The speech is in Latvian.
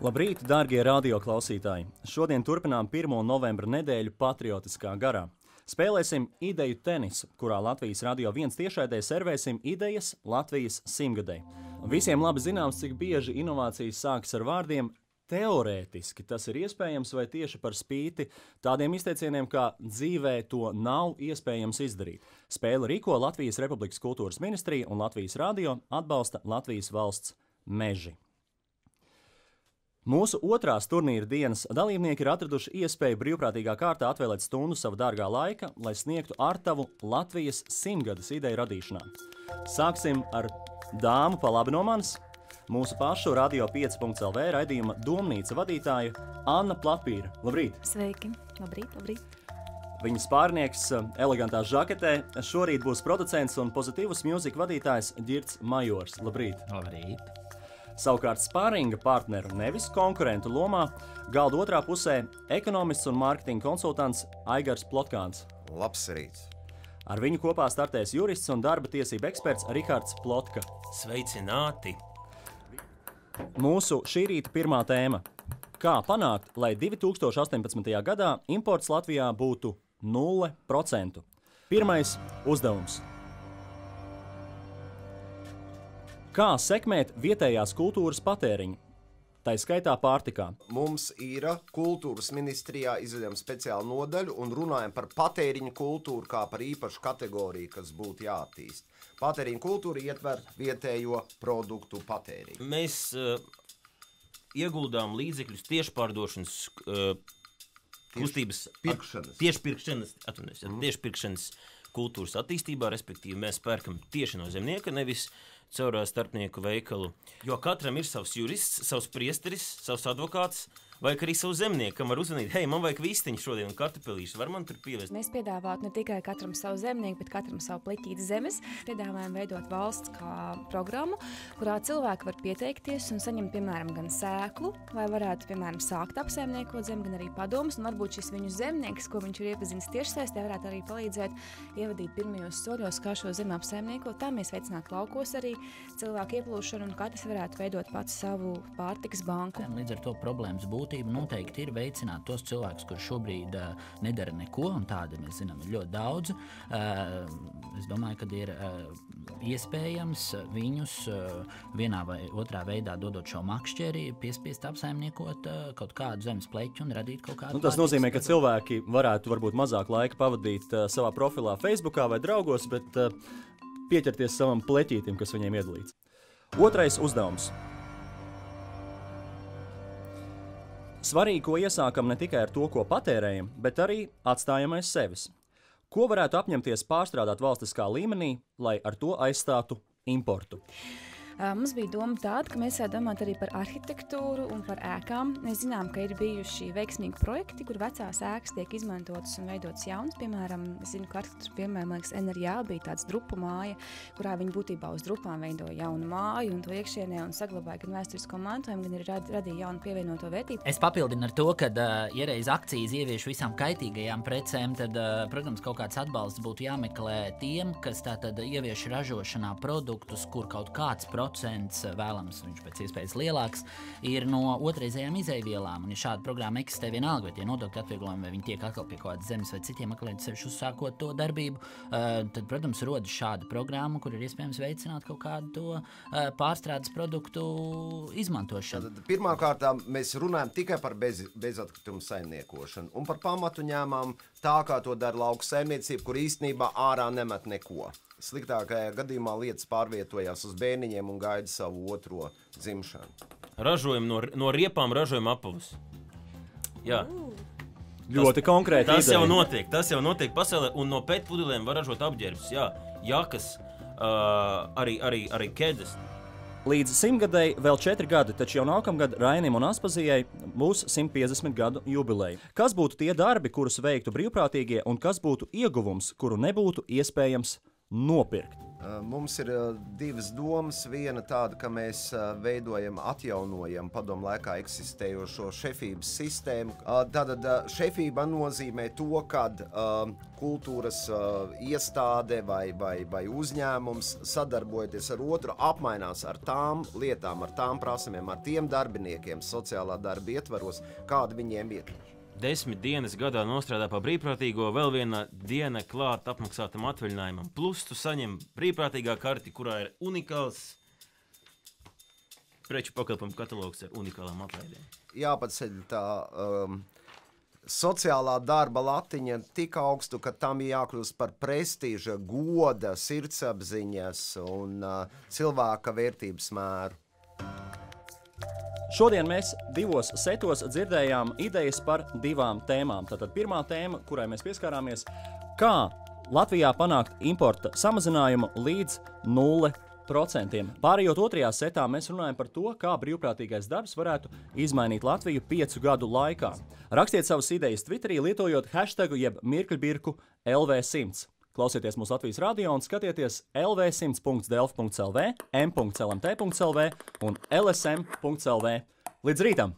Labrīt, dārgie radioklausītāji! Šodien turpinām 1. novembra nedēļu patriotiskā garā. Spēlēsim ideju tenisu, kurā Latvijas Radio 1 tiešraidē servēsim idejas Latvijas simtgadei. Visiem labi zināms, cik bieži inovācijas sākas ar vārdiem teorētiski. Tas ir iespējams vai tieši par spīti tādiem izteicieniem, kā dzīvē to nav iespējams izdarīt. Spēli rīko Latvijas Republikas kultūras ministrija un Latvijas Radio atbalsta Latvijas valsts meži. Mūsu otrās turnīra dienas dalībnieki ir atraduši iespēju brīvprātīgā kārtā atvēlēt stundu sava dārgā laika, lai sniegtu artavu Latvijas simtgades ideju radīšanā. Sāksim ar dāmu pa labi no manis, mūsu pašu Radio 5.lv raidījuma Domnīca vadītāja Anna Platpīra. Labrīt! Sveiki! Labrīt, labrīt! Viņas pārnieks elegantā žaketē šorīt būs producents un pozitīvas mūzika vadītājs Ģirds Majors. Labrīt! Labrīt! Savukārt spārringa partneru, nevis konkurentu lomā, galda otrā pusē ekonomists un mārketinga konsultants Aigars Plotkāns. Labs rīts! Ar viņu kopā startēs jurists un darba tiesība eksperts Rihards Plotka. Sveicināti! Mūsu šī rīta pirmā tēma. Kā panākt, lai 2018. gadā imports Latvijā būtu 0%? Pirmais uzdevums. Kā sekmēt vietējās kultūras patēriņu, tai skaitā pārtikā? Mums ir kultūras ministrijā izveidojama speciāla nodaļa un runājam par patēriņu kultūru kā par īpašu kategoriju, kas būtu jāattīst. Patēriņu kultūra ietver vietējo produktu patēriņu. Mēs ieguldām līdzekļus tiešpārdošanas kustības tiešpirkšanas kultūras attīstībā, respektīvi mēs pērkam tieši no zemnieka, nevis caur starpnieku veikalu. Jo katram ir savs jurists, savs priesteris, savs advokāts, vai arī savs zemnieks, kam var uzvanīt, hei, man vajag vistiņu šodien un kartupelīšu, var man tur pievest? Mēs piedāvātu ne tikai katram savu zemnieku, bet katram savu pliķīti zemes. Piedāvājam veidot valsts kā programmu, kurā cilvēki var pieteikties un saņemt, piemēram, gan sēklu, vai varētu, piemēram, sākt apsaimniekot zemi, gan arī padomus, un varbūt šis viņu zemnieks, ko viņš ir iepazinis tiešsaistē, varētu arī palīdzēt ievadīt pirmajos soļos, kā šo zemi apsaimniekot. Tā mēs veicinātu laukos arī cilvēku ieplūšanu un katrs varētu veidot pats savu pārtikas banku. Līdz ar to problēmas būtība noteikti ir veicināt tos cilvēkus, kuri šobrīd nedara neko, un tādi mēs zinām ir ļoti daudz. Es domāju, ka ir iespējams viņus vienā vai otrā veidā dodot šo makšķeri, piespiest apsaimniekot kaut kādu zemes pleķu un radīt kaut kādu. Tas nozīmē, ka cilvēki varētu varbūt mazāk laika pavadīt savā profilā Facebookā vai draugos, bet pieķerties savam pleķītim, kas viņiem iedalīts. Otrais uzdevums. Svarīgi, ko iesākam ne tikai ar to, ko patērējam, bet arī atstājam aiz sevis. Ko varētu apņemties pārstrādāt valstiskā līmenī, lai ar to aizstātu importu? Mums bija doma tāda, ka mēs varētu domāt arī par arhitektūru un par ēkām. Mēs zinām, ka ir bijuši veiksmīgi projekti, kur vecās ēkas tiek izmantotas un veidotas jaunas. Piemēram, es zinu, ka arhitektūra, piemēram, NRJ bija tāds drupu māja, kurā viņi būtībā uz drupām veidoja jaunu māju un to iekšienē un saglabāja gan vēsturisko mantojumu, gan arī radīja jaunu pievienoto vērtību. Es papildinu ar to, ka, ja reiz akcijas ievieš visām kaitīgajām precēm, tad, protams, kaut kāds atbalsts būtu jāmeklē tiem, kas tātad ievieš ražošanā produktus, kur kaut kāds vēlams, viņš pēc iespējas lielāks, ir no otrreizējām izejvielām. Un ja šāda programma eksistē vienalga, vai tie nodokļu atvieglojumi, vai viņi tiek atkal pie kaut kādas zemes vai citiem meklēt sevišķi uzsākot to darbību, tad, protams, rodas šāda programma, kur ir iespējams veicināt kaut kādu to pārstrādes produktu izmantošanu. Tad pirmkārt, mēs runājam tikai par bezatkritumu saimniekošanu un par pamatu ņēmām tā, kā to dara lauku saimniecība, kur īstenībā ārā nemet neko. Sliktākajā gadījumā lietas pārvietojās uz bērniņiem un gaida savu otro dzimšanu. Ražojam no riepām, ražojam apavus. Jā. Ļoti konkrēti ideja. Tas jau notiek pasaulē, un no pētpudelēm var ražot apģērbus, jā, jakas, arī ķēdes. Līdz 100 gadai vēl 4 gadi, taču jau nākamgad Rainim un Aspazijai būs 150 gadu jubileja. Kas būtu tie darbi, kurus veiktu brīvprātīgie, un kas būtu ieguvums, kuru nebūtu iespējams nopirkt? Mums ir divas domas. Viena tāda, ka mēs atjaunojam padomu laikā eksistējošo šefības sistēmu. Tātad šefība nozīmē to, kad kultūras iestāde vai uzņēmums sadarbojoties ar otru apmainās ar tām lietām, ar tām prasmēm, ar tiem darbiniekiem sociālā darba ietvaros, kāda viņiem ir. 10 dienas gadā nostrādā par brīvprātīgo, vēl viena diena klāt apmaksātam atvaļinājumam. Plus tu saņem brīvprātīgā karti, kurā ir unikāls preču pakalpojumu katalogs ar unikālām atlaidēm. Jāpaceļ tā sociālā darba latiņa tik augstu, ka tam jākļūst par prestīža, goda, sirdsapziņas un cilvēka vērtības mēru. Šodien mēs divos setos dzirdējām idejas par divām tēmām. Tātad pirmā tēma, kurai mēs pieskārāmies, kā Latvijā panākt importa samazinājumu līdz 0%. Pārējot otrajā setā mēs runājam par to, kā brīvprātīgais darbs varētu izmainīt Latviju 5 gadu laikā. Rakstiet savas idejas Twitterī, lietojot hashtagu jeb mirkļbirku LV100. Klausieties mūsu Latvijas radio un skatieties lv100.delf.lv, m.lmt.lv un lsm.lv. Līdz rītam!